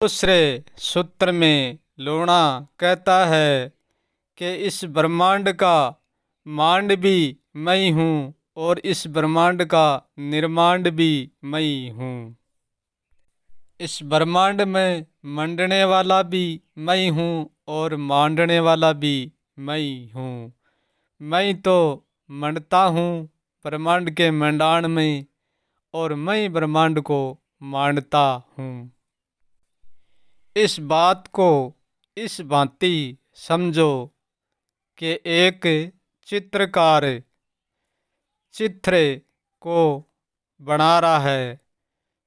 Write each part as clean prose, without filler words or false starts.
दूसरे सूत्र में लूणा कहता है कि इस ब्रह्मांड का मांड भी मैं ही हूँ और इस ब्रह्मांड का निर्माण भी मैं ही हूँ। इस ब्रह्मांड में मंडने वाला भी मैं ही हूँ और मांडने वाला भी मैं ही हूँ। मैं ही तो मंडता हूँ ब्रह्मांड के मंडाण में और मैं ही ब्रह्मांड को मांडता हूँ। इस बात को इस भांति समझो कि एक चित्रकार चित्र को बना रहा है,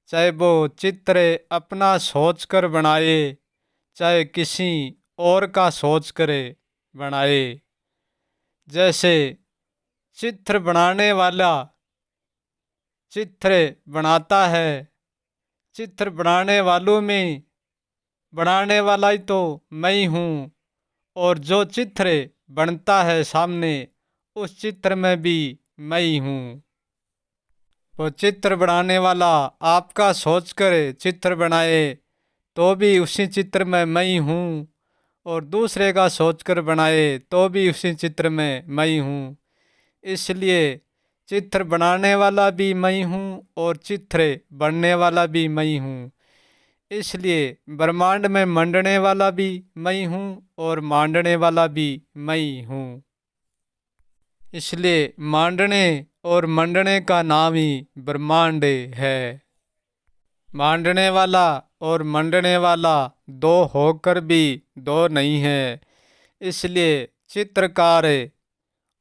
चाहे वो चित्र अपना सोच कर बनाए चाहे किसी और का सोच कर बनाए। जैसे चित्र बनाने वाला चित्र बनाता है, चित्र बनाने वालों में बनाने वाला ही तो मैं ही हूँ और जो चित्र बनता है सामने उस चित्र में भी मैं ही हूँ। वो चित्र बनाने वाला आपका सोच कर चित्र बनाए तो भी उसी चित्र में मैं ही हूँ और दूसरे का सोच कर बनाए तो भी उसी चित्र में मैं ही हूँ। इसलिए चित्र बनाने वाला भी मैं ही हूँ और चित्र बनने वाला भी मैं ही हूँ। इसलिए ब्रह्मांड में मंडने वाला भी मैं ही हूँ और मांडने वाला भी मैं ही हूँ। इसलिए मांडने और मंडने का नाम ही ब्रह्मांड है। मांडने वाला और मंडने वाला दो होकर भी दो नहीं है। इसलिए चित्रकार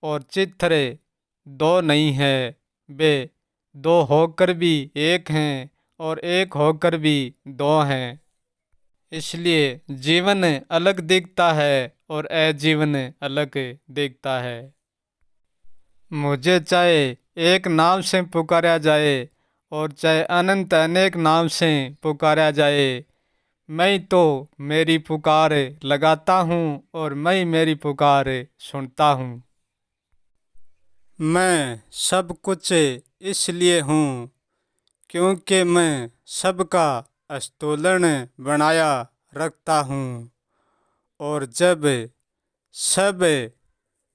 और चित्र दो नहीं है, वे दो होकर भी एक हैं और एक होकर भी दो हैं। इसलिए जीवन अलग दिखता है और अजीवन अलग दिखता है। मुझे चाहे एक नाम से पुकारा जाए और चाहे अनंत अनेक नाम से पुकारा जाए, मैं तो मेरी पुकार लगाता हूँ और मैं मेरी पुकार सुनता हूँ। मैं सब कुछ इसलिए हूँ क्योंकि मैं सबका आंदोलन बनाया रखता हूँ और जब सब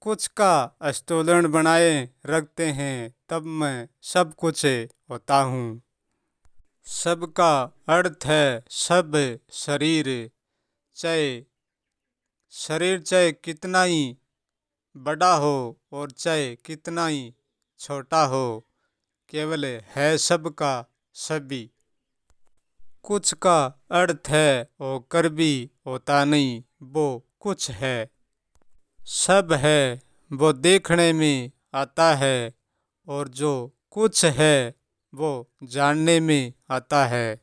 कुछ का आंदोलन बनाए रखते हैं तब मैं सब कुछ होता हूँ। सबका अर्थ है सब शरीर, चाहे कितना ही बड़ा हो और चाहे कितना ही छोटा हो, केवल है सबका सभी। कुछ का अर्थ है होकर भी होता नहीं, वो कुछ है। सब है वो देखने में आता है और जो कुछ है वो जानने में आता है।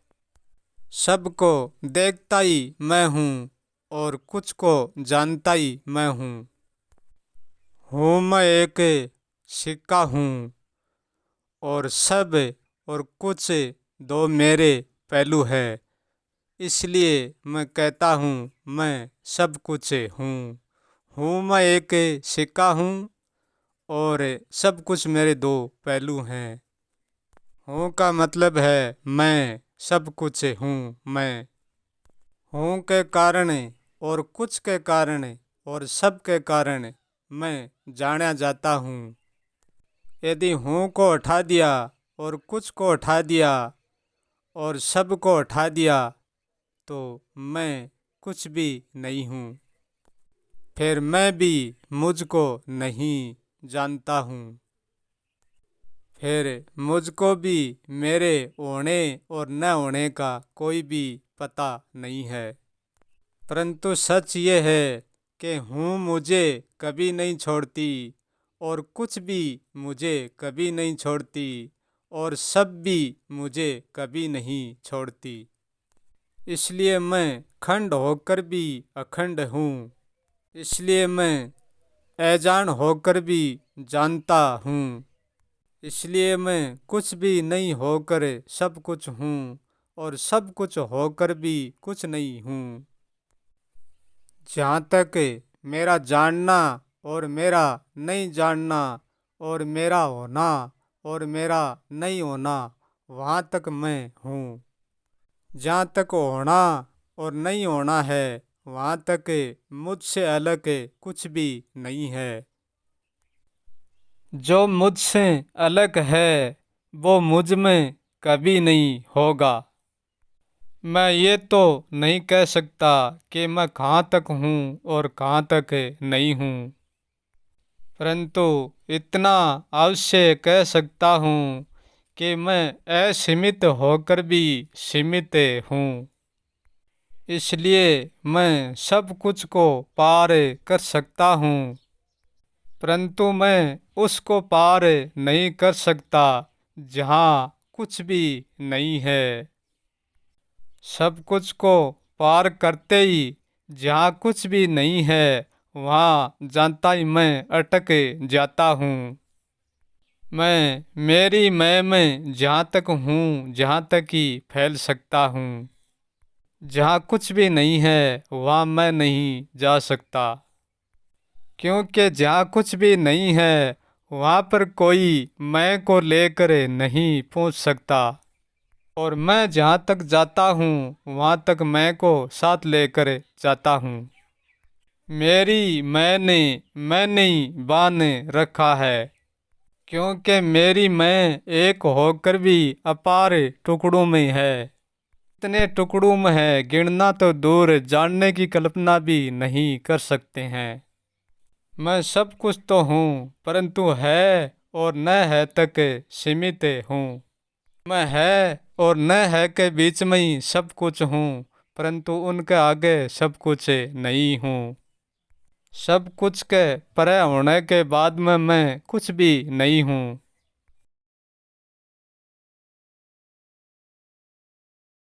सबको देखता ही मैं हूँ और कुछ को जानता ही मैं हूँ। मैं एक सिक्का हूँ और सब और कुछ दो मेरे पहलू है। इसलिए मैं कहता हूँ मैं सब कुछ हूँ मैं एक सिक्का हूँ और सब कुछ मेरे दो पहलू हैं। हूँ का मतलब है मैं सब कुछ हूँ। मैं हूँ के कारण और कुछ के कारण और सब के कारण मैं जाना जाता हूँ। यदि हूँ को उठा दिया और कुछ को उठा दिया और सब को उठा दिया तो मैं कुछ भी नहीं हूँ। फिर मैं भी मुझको नहीं जानता हूँ। फिर मुझको भी मेरे होने और न होने का कोई भी पता नहीं है। परंतु सच ये है कि हूँ मुझे कभी नहीं छोड़ती और कुछ भी मुझे कभी नहीं छोड़ती और सब भी मुझे कभी नहीं छोड़ती। इसलिए मैं खंड होकर भी अखंड हूँ। इसलिए मैं अजान होकर भी जानता हूँ। इसलिए मैं कुछ भी नहीं होकर सब कुछ हूँ और सब कुछ होकर भी कुछ नहीं हूँ। जहाँ तक मेरा जानना और मेरा नहीं जानना और मेरा होना और मेरा नहीं होना, वहाँ तक मैं हूँ। जहाँ तक होना और नहीं होना है, वहाँ तक मुझसे अलग कुछ भी नहीं है। जो मुझसे अलग है वो मुझ में कभी नहीं होगा। मैं ये तो नहीं कह सकता कि मैं कहाँ तक हूँ और कहाँ तक नहीं हूँ, परंतु इतना अवश्य कह सकता हूँ कि मैं असीमित होकर भी सीमित हूँ। इसलिए मैं सब कुछ को पार कर सकता हूँ, परंतु मैं उसको पार नहीं कर सकता जहाँ कुछ भी नहीं है। सब कुछ को पार करते ही जहाँ कुछ भी नहीं है वहाँ जानता ही मैं अटक जाता हूँ। मैं में जहाँ तक हूँ जहाँ तक ही फैल सकता हूँ। जहाँ कुछ भी नहीं है वहाँ मैं नहीं जा सकता, क्योंकि जहाँ कुछ भी नहीं है वहाँ पर कोई मैं को लेकर नहीं पहुँच सकता, और मैं जहाँ तक जाता हूँ वहाँ तक मैं को साथ लेकर जाता हूँ। मैंने ही बांध रखा है, क्योंकि मेरी मैं एक होकर भी अपार टुकड़ों में है। इतने टुकड़ों में है गिनना तो दूर, जानने की कल्पना भी नहीं कर सकते हैं। मैं सब कुछ तो हूँ परंतु है और न है तक सीमित हूँ। मैं है और न है के बीच में ही सब कुछ हूँ, परंतु उनके आगे सब कुछ नहीं हूँ। सब कुछ के परे होने के बाद में मैं कुछ भी नहीं हूँ।